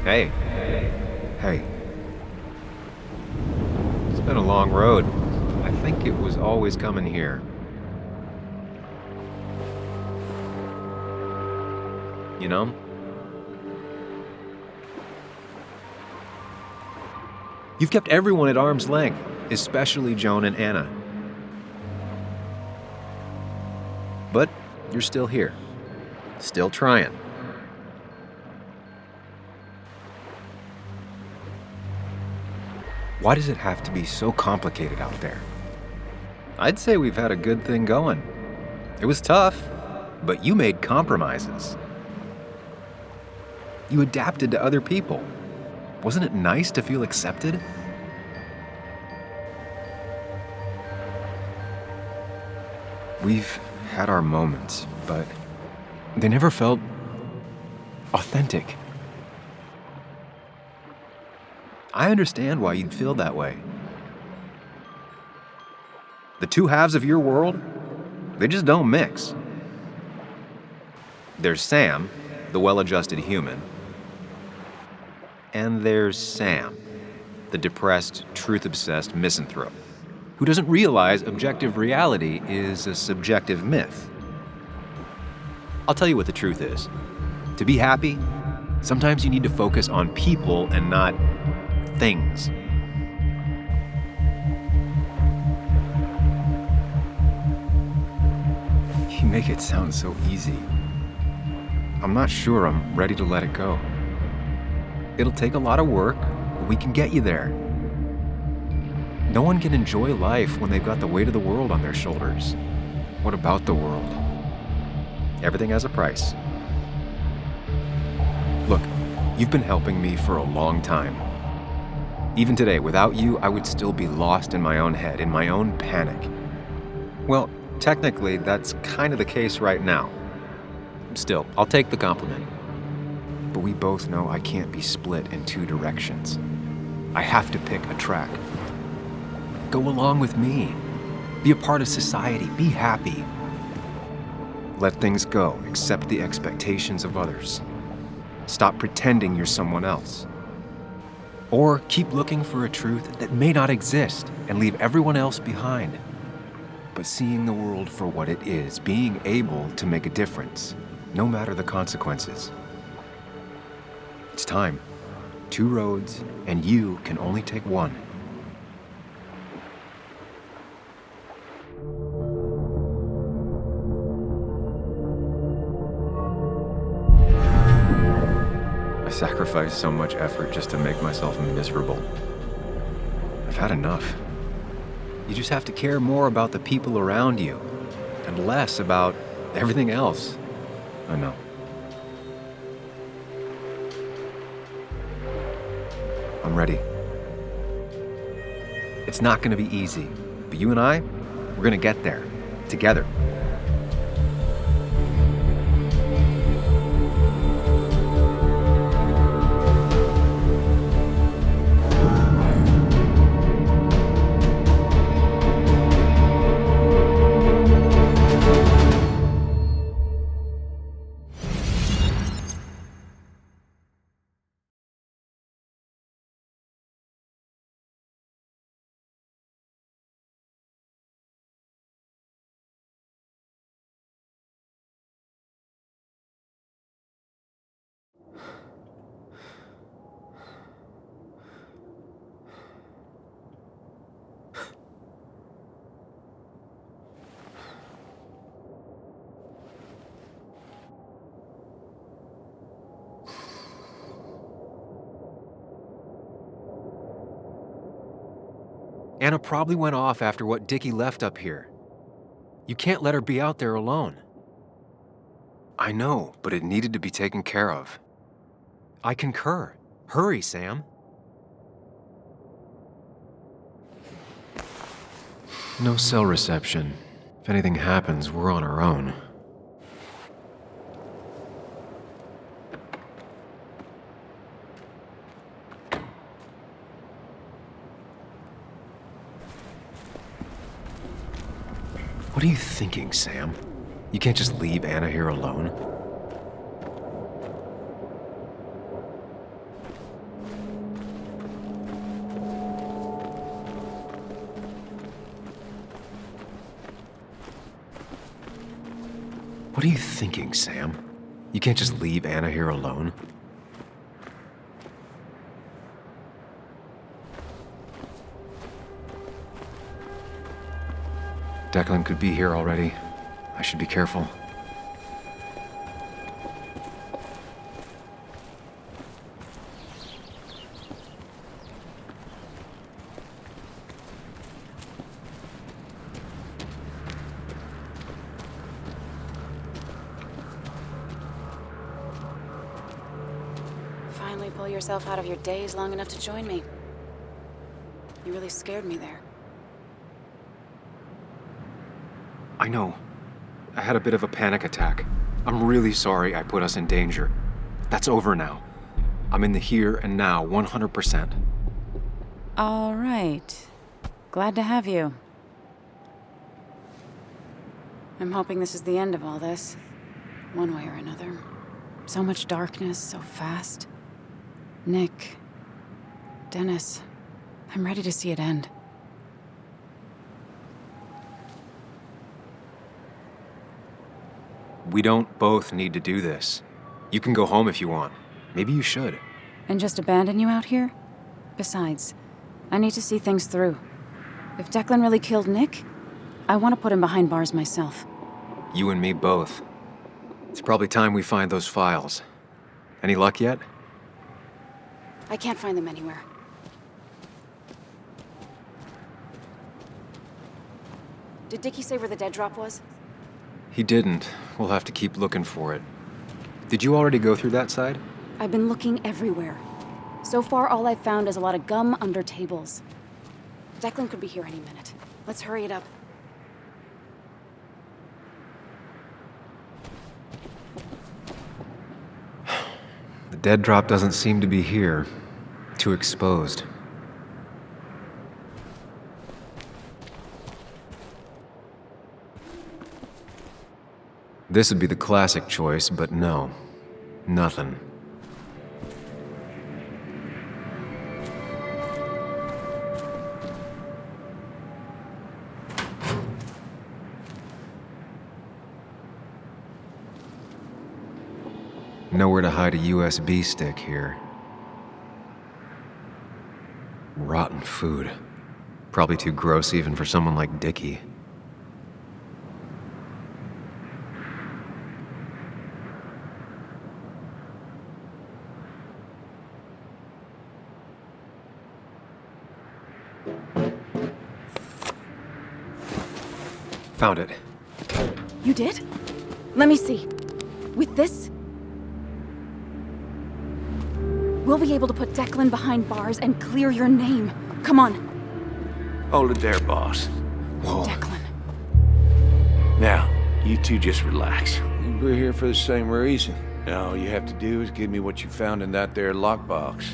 Hey, hey. It's been a long road. I think it was always coming here. You know? You've kept everyone at arm's length, especially Joan and Anna. But you're still here. Still trying. Why does it have to be so complicated out there? I'd say we've had a good thing going. It was tough, but you made compromises. You adapted to other people. Wasn't it nice to feel accepted? We've had our moments, but they never felt authentic. I understand why you'd feel that way. The two halves of your world, they just don't mix. There's Sam, the well-adjusted human, and there's Sam, the depressed, truth-obsessed misanthrope, who doesn't realize objective reality is a subjective myth. I'll tell you what the truth is. To be happy, sometimes you need to focus on people and not things. You make it sound so easy. I'm not sure I'm ready to let it go. It'll take a lot of work, but we can get you there. No one can enjoy life when they've got the weight of the world on their shoulders. What about the world? Everything has a price. Look, you've been helping me for a long time. Even today, without you, I would still be lost in my own head, in my own panic. Well, technically, that's kind of the case right now. Still, I'll take the compliment. But we both know I can't be split in two directions. I have to pick a track. Go along with me. Be a part of society. Be happy. Let things go. Accept the expectations of others. Stop pretending you're someone else. Or keep looking for a truth that may not exist and leave everyone else behind. But seeing the world for what it is, being able to make a difference, no matter the consequences. It's time. Two roads, and you can only take one. I sacrificed so much effort just to make myself miserable. I've had enough. You just have to care more about the people around you and less about everything else. I know. I'm ready. It's not going to be easy, but you and I, we're going to get there together. Anna probably went off after what Dickie left up here. You can't let her be out there alone. I know, but it needed to be taken care of. I concur. Hurry, Sam. No cell reception. If anything happens, we're on our own. What are you thinking, Sam? You can't just leave Anna here alone. What are you thinking, Sam? You can't just leave Anna here alone. Declan could be here already. I should be careful. Finally pull yourself out of your daze long enough to join me. You really scared me there. I know. I had a bit of a panic attack. I'm really sorry I put us in danger. That's over now. I'm in the here and now, 100%. All right. Glad to have you. I'm hoping this is the end of all this. One way or another. So much darkness, so fast. Nick. Dennis. I'm ready to see it end. We don't both need to do this. You can go home if you want. Maybe you should. And just abandon you out here? Besides, I need to see things through. If Declan really killed Nick, I want to put him behind bars myself. You and me both. It's probably time we find those files. Any luck yet? I can't find them anywhere. Did Dickie say where the dead drop was? He didn't. We'll have to keep looking for it. Did you already go through that side? I've been looking everywhere. So far, all I've found is a lot of gum under tables. Declan could be here any minute. Let's hurry it up. The dead drop doesn't seem to be here. Too exposed. This would be the classic choice, but no. Nothing. Nowhere to hide a USB stick here. Rotten food. Probably too gross even for someone like Dickie. Found it. You did? Let me see. With this, we'll be able to put Declan behind bars and clear your name. Come on. Hold it there, boss. Whoa. Declan. Now, you two just relax. We're here for the same reason. All you have to do is give me what you found in that there lockbox.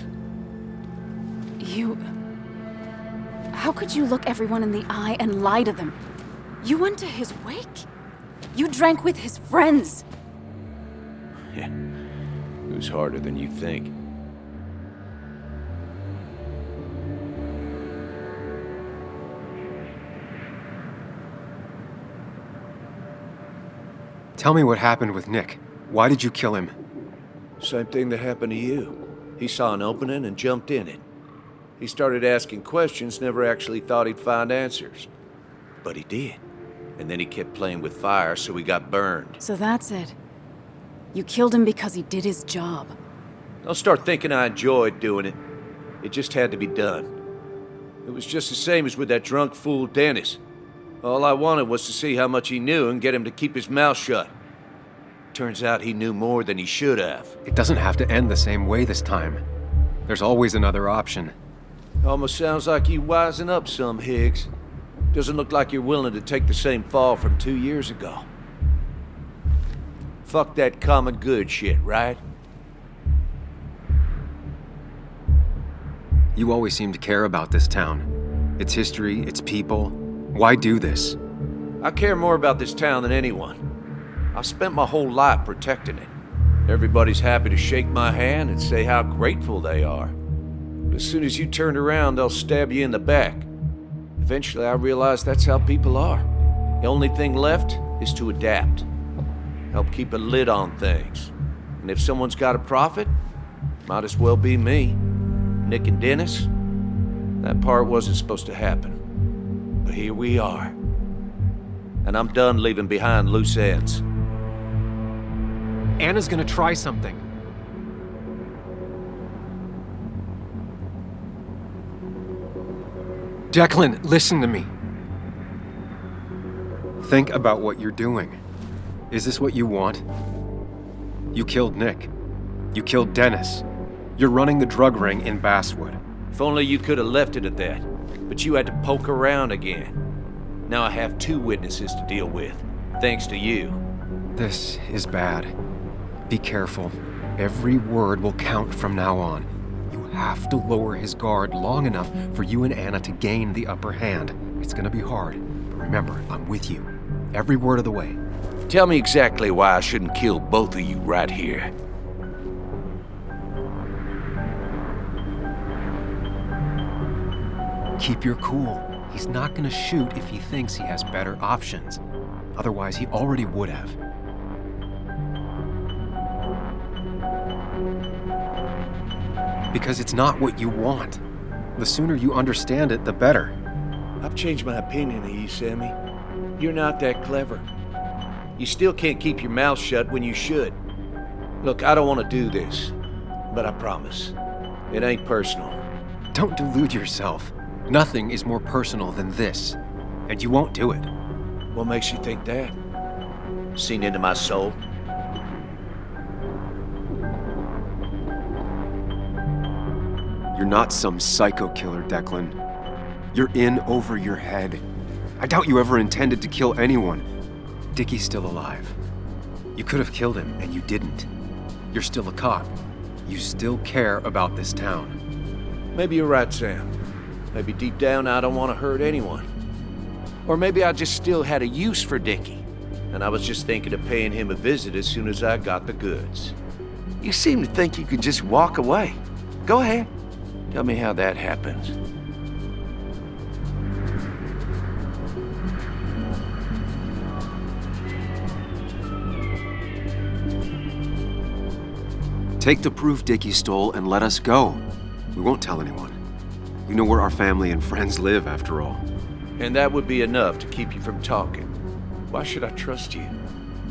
You... How could you look everyone in the eye and lie to them? You went to his wake? You drank with his friends. Yeah, it was harder than you think. Tell me what happened with Nick. Why did you kill him? Same thing that happened to you. He saw an opening and jumped in it. He started asking questions, never actually thought he'd find answers. But he did. And then he kept playing with fire, so he got burned. So that's it. You killed him because he did his job. Don't start thinking I enjoyed doing it. It just had to be done. It was just the same as with that drunk fool Dennis. All I wanted was to see how much he knew and get him to keep his mouth shut. Turns out he knew more than he should have. It doesn't have to end the same way this time. There's always another option. Almost sounds like you wising up some, Higgs. Doesn't look like you're willing to take the same fall from 2 years ago. Fuck that common good shit, right? You always seem to care about this town. Its history, its people. Why do this? I care more about this town than anyone. I've spent my whole life protecting it. Everybody's happy to shake my hand and say how grateful they are. But as soon as you turn around, they'll stab you in the back. Eventually, I realized that's how people are. The only thing left is to adapt. Help keep a lid on things. And if someone's got a profit, might as well be me. Nick and Dennis, that part wasn't supposed to happen. But here we are. And I'm done leaving behind loose ends. Anna's gonna try something. Declan, listen to me. Think about what you're doing. Is this what you want? You killed Nick. You killed Dennis. You're running the drug ring in Basswood. If only you could have left it at that. But you had to poke around again. Now I have 2 witnesses to deal with, thanks to you. This is bad. Be careful. Every word will count from now on. You have to lower his guard long enough for you and Anna to gain the upper hand. It's gonna be hard, but remember, I'm with you. Every word of the way. Tell me exactly why I shouldn't kill both of you right here. Keep your cool. He's not gonna shoot if he thinks he has better options. Otherwise, he already would have. Because it's not what you want. The sooner you understand it, the better. I've changed my opinion of you, Sammy. You're not that clever. You still can't keep your mouth shut when you should. Look, I don't want to do this, but I promise. It ain't personal. Don't delude yourself. Nothing is more personal than this. And you won't do it. What makes you think that? Seen into my soul? You're not some psycho killer, Declan. You're in over your head. I doubt you ever intended to kill anyone. Dickie's still alive. You could have killed him, and you didn't. You're still a cop. You still care about this town. Maybe you're right, Sam. Maybe deep down I don't want to hurt anyone. Or maybe I just still had a use for Dickie, and I was just thinking of paying him a visit as soon as I got the goods. You seem to think you could just walk away. Go ahead. Tell me how that happens. Take the proof Dickie stole and let us go. We won't tell anyone. You know where our family and friends live, after all. And that would be enough to keep you from talking. Why should I trust you?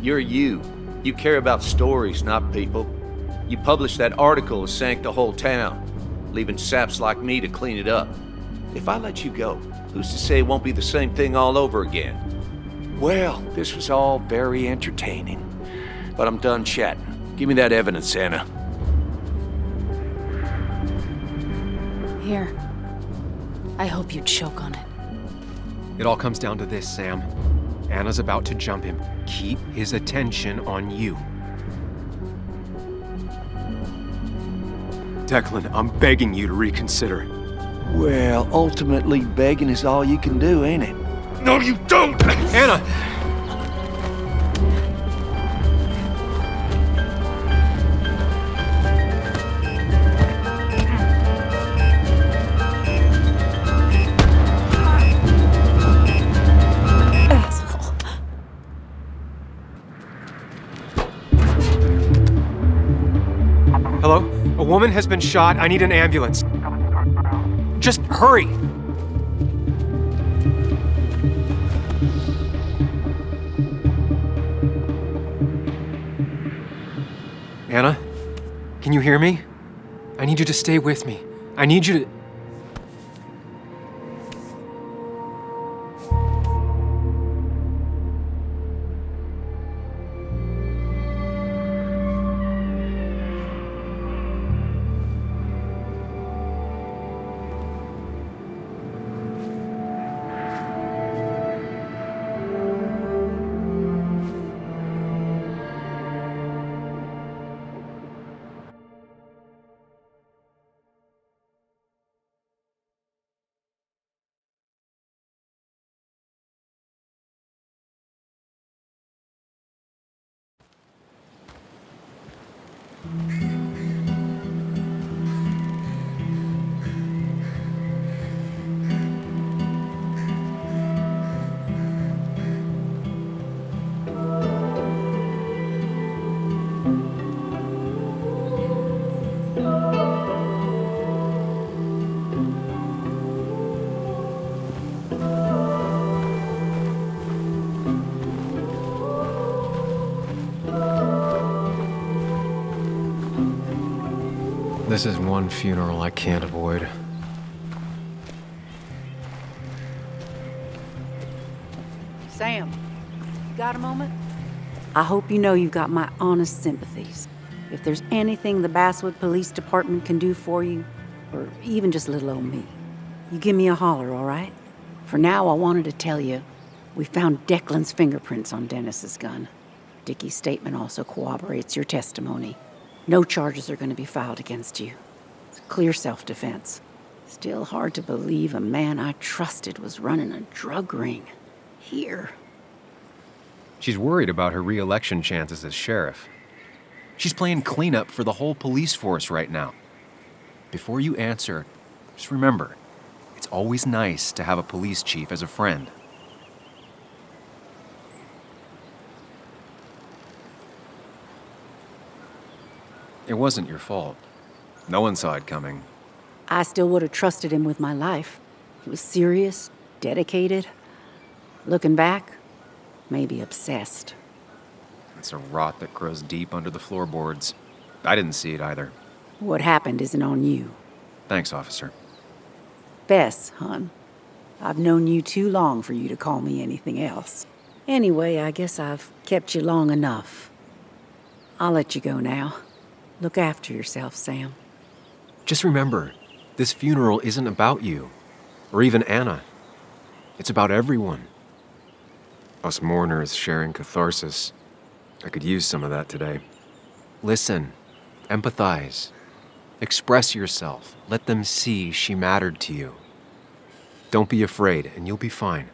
You're you. You care about stories, not people. You published that article that sank the whole town, leaving saps like me to clean it up. If I let you go, who's to say it won't be the same thing all over again? Well, this was all very entertaining, but I'm done chatting. Give me that evidence, Anna. Here. I hope you choke on it. It all comes down to this, Sam. Anna's about to jump him. Keep his attention on you. Declan, I'm begging you to reconsider. Well, ultimately, begging is all you can do, ain't it? No, you don't! Anna! Asshole. Hello? A woman has been shot. I need an ambulance. Just hurry! Anna? Can you hear me? I need you to stay with me. I need you to... This is one funeral I can't avoid. Sam, you got a moment? I hope you know you've got my honest sympathies. If there's anything the Basswood Police Department can do for you, or even just little old me, you give me a holler, all right? For now, I wanted to tell you, we found Declan's fingerprints on Dennis's gun. Dickie's statement also corroborates your testimony. No charges are going to be filed against you. It's clear self-defense. Still hard to believe a man I trusted was running a drug ring. Here. She's worried about her re-election chances as sheriff. She's playing cleanup for the whole police force right now. Before you answer, just remember, it's always nice to have a police chief as a friend. It wasn't your fault. No one saw it coming. I still would have trusted him with my life. He was serious, dedicated. Looking back, maybe obsessed. It's a rot that grows deep under the floorboards. I didn't see it either. What happened isn't on you. Thanks, officer. Bess, hon. I've known you too long for you to call me anything else. Anyway, I guess I've kept you long enough. I'll let you go now. Look after yourself, Sam. Just remember, this funeral isn't about you, or even Anna. It's about everyone. Us mourners sharing catharsis. I could use some of that today. Listen, empathize, express yourself. Let them see she mattered to you. Don't be afraid, and you'll be fine.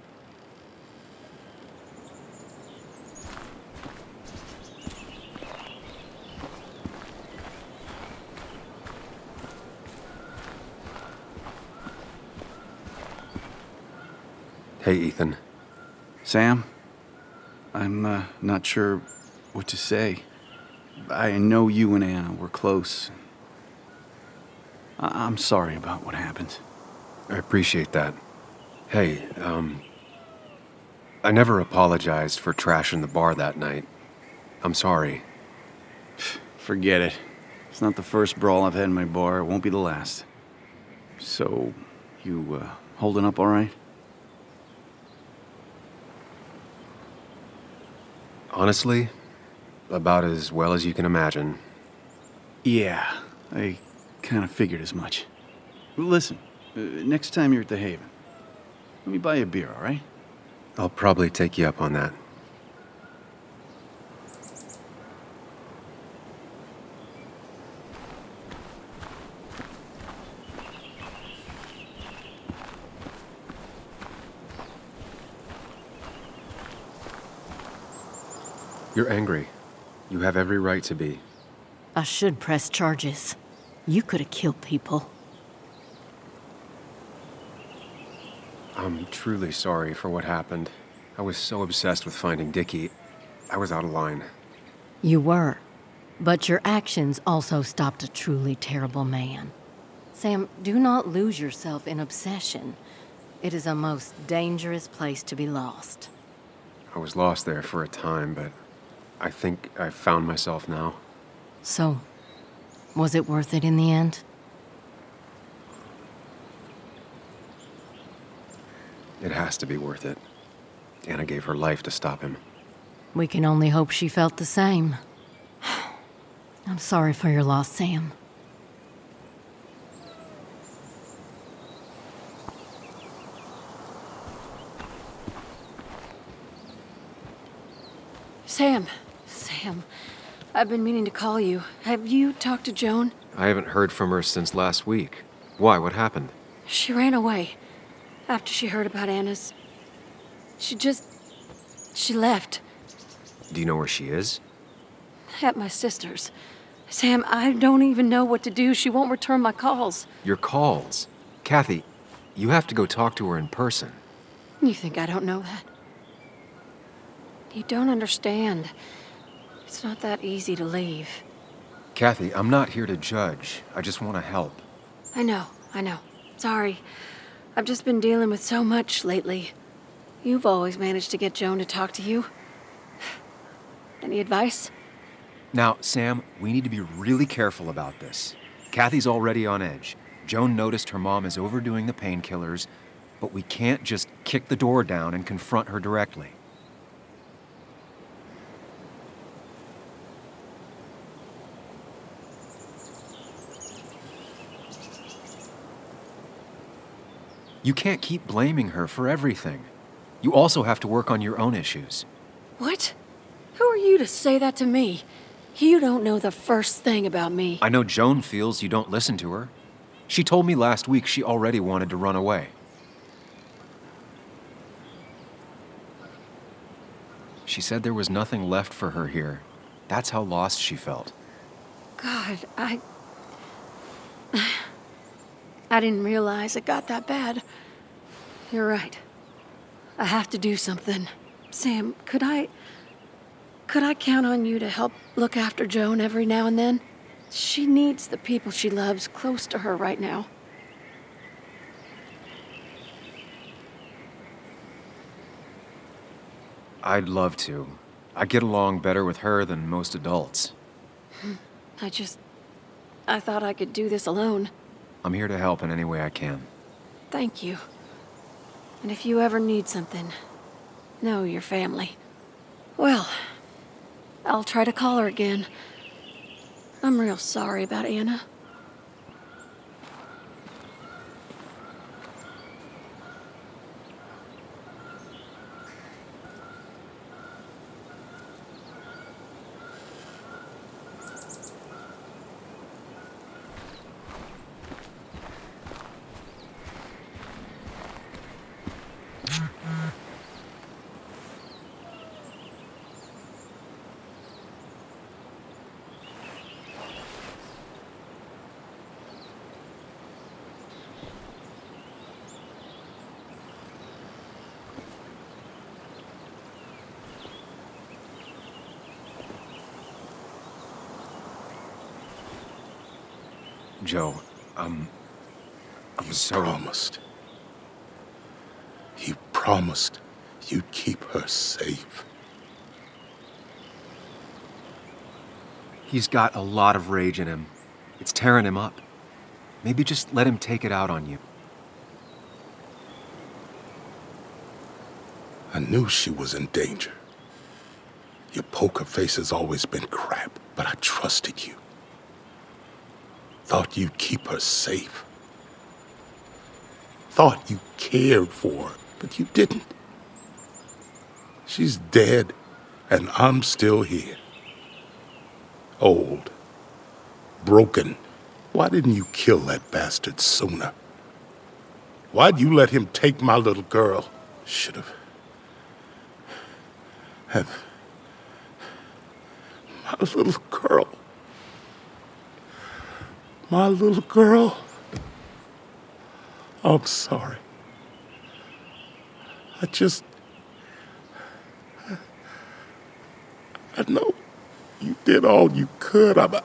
Hey, Ethan. Sam, I'm not sure what to say. I know you and Anna were close. I'm sorry about what happened. I appreciate that. Hey, I never apologized for trashing the bar that night. I'm sorry. Forget it. It's not the first brawl I've had in my bar. It won't be the last. So, you holding up all right? Honestly, about as well as you can imagine. Yeah, I kind of figured as much. Well, listen, next time you're at the Haven, let me buy you a beer, all right? I'll probably take you up on that. You're angry. You have every right to be. I should press charges. You could have killed people. I'm truly sorry for what happened. I was so obsessed with finding Dickie. I was out of line. You were. But your actions also stopped a truly terrible man. Sam, do not lose yourself in obsession. It is a most dangerous place to be lost. I was lost there for a time, but I think I've found myself now. So, was it worth it in the end? It has to be worth it. Anna gave her life to stop him. We can only hope she felt the same. I'm sorry for your loss, Sam. Sam, I've been meaning to call you. Have you talked to Joan? I haven't heard from her since last week. Why? What happened? She ran away after she heard about Anna's. She left. Do you know where she is? At my sister's. Sam, I don't even know what to do. She won't return my calls. Your calls? Kathy, you have to go talk to her in person. You think I don't know that? You don't understand. It's not that easy to leave. Kathy, I'm not here to judge. I just want to help. I know. Sorry. I've just been dealing with so much lately. You've always managed to get Joan to talk to you. Any advice? Now, Sam, we need to be really careful about this. Kathy's already on edge. Joan noticed her mom is overdoing the painkillers, but we can't just kick the door down and confront her directly. You can't keep blaming her for everything. You also have to work on your own issues. What? Who are you to say that to me? You don't know the first thing about me. I know Joan feels you don't listen to her. She told me last week she already wanted to run away. She said there was nothing left for her here. That's how lost she felt. God, I didn't realize it got that bad. You're right. I have to do something. Sam, could I count on you to help look after Joan every now and then? She needs the people she loves close to her right now. I'd love to. I get along better with her than most adults. I thought I could do this alone. I'm here to help in any way I can. Thank you. And if you ever need something, know your family. Well, I'll try to call her again. I'm real sorry about Anna. Joe, I'm so... You promised you'd keep her safe. He's got a lot of rage in him. It's tearing him up. Maybe just let him take it out on you. I knew she was in danger. Your poker face has always been crap, but I trusted you. Thought you'd keep her safe. Thought you cared for her, but you didn't. She's dead, and I'm still here. Old. Broken. Why didn't you kill that bastard sooner? Why'd you let him take my little girl? Should've... had... my little girl. My little girl. I'm sorry. I know you did all you could. I'm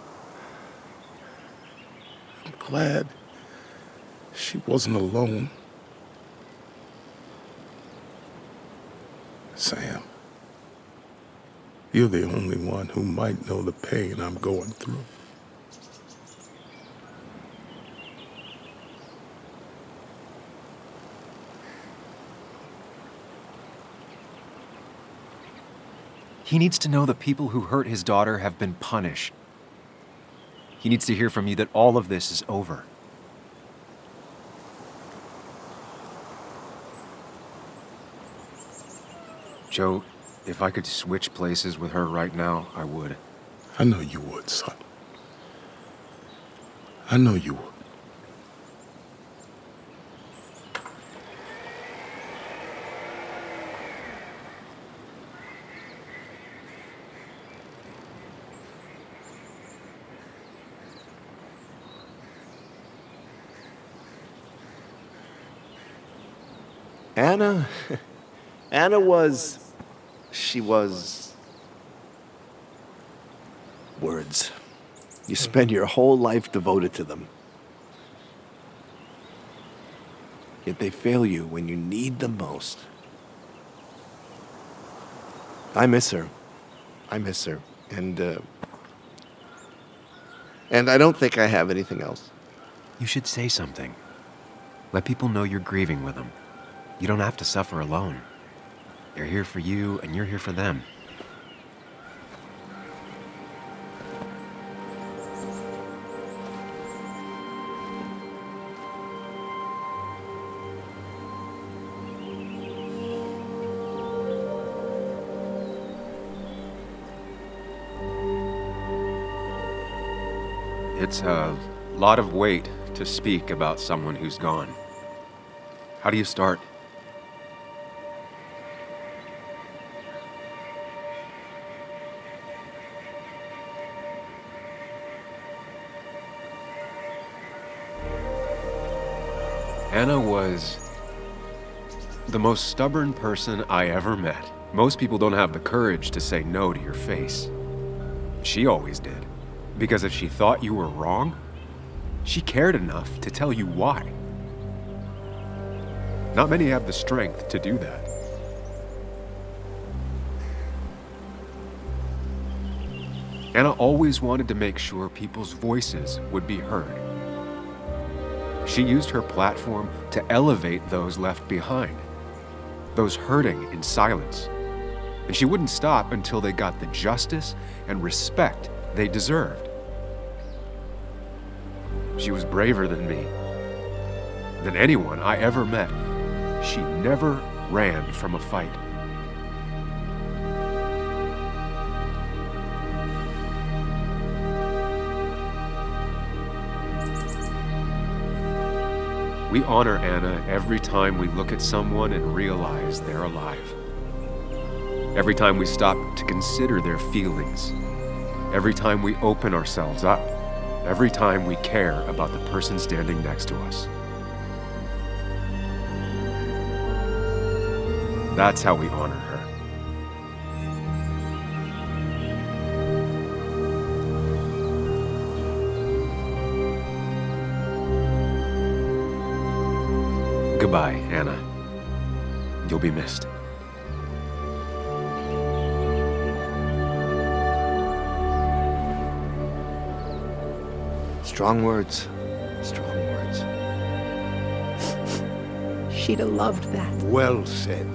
glad she wasn't alone. Sam, you're the only one who might know the pain I'm going through. He needs to know the people who hurt his daughter have been punished. He needs to hear from you that all of this is over. Joe, if I could switch places with her right now, I would. I know you would, son. I know you would. Anna was... she was... words. You spend your whole life devoted to them. Yet they fail you when you need them most. I miss her. And And I don't think I have anything else. You should say something. Let people know you're grieving with them. You don't have to suffer alone. They're here for you, and you're here for them. It's a lot of weight to speak about someone who's gone. How do you start? Anna was the most stubborn person I ever met. Most people don't have the courage to say no to your face. She always did. Because if she thought you were wrong, she cared enough to tell you why. Not many have the strength to do that. Anna always wanted to make sure people's voices would be heard. She used her platform to elevate those left behind, those hurting in silence. And she wouldn't stop until they got the justice and respect they deserved. She was braver than me, than anyone I ever met. She never ran from a fight. We honor Anna every time we look at someone and realize they're alive. Every time we stop to consider their feelings. Every time we open ourselves up. Every time we care about the person standing next to us. That's how we honor her. Goodbye, Anna. You'll be missed. Strong words. Strong words. She'd have loved that. Well said.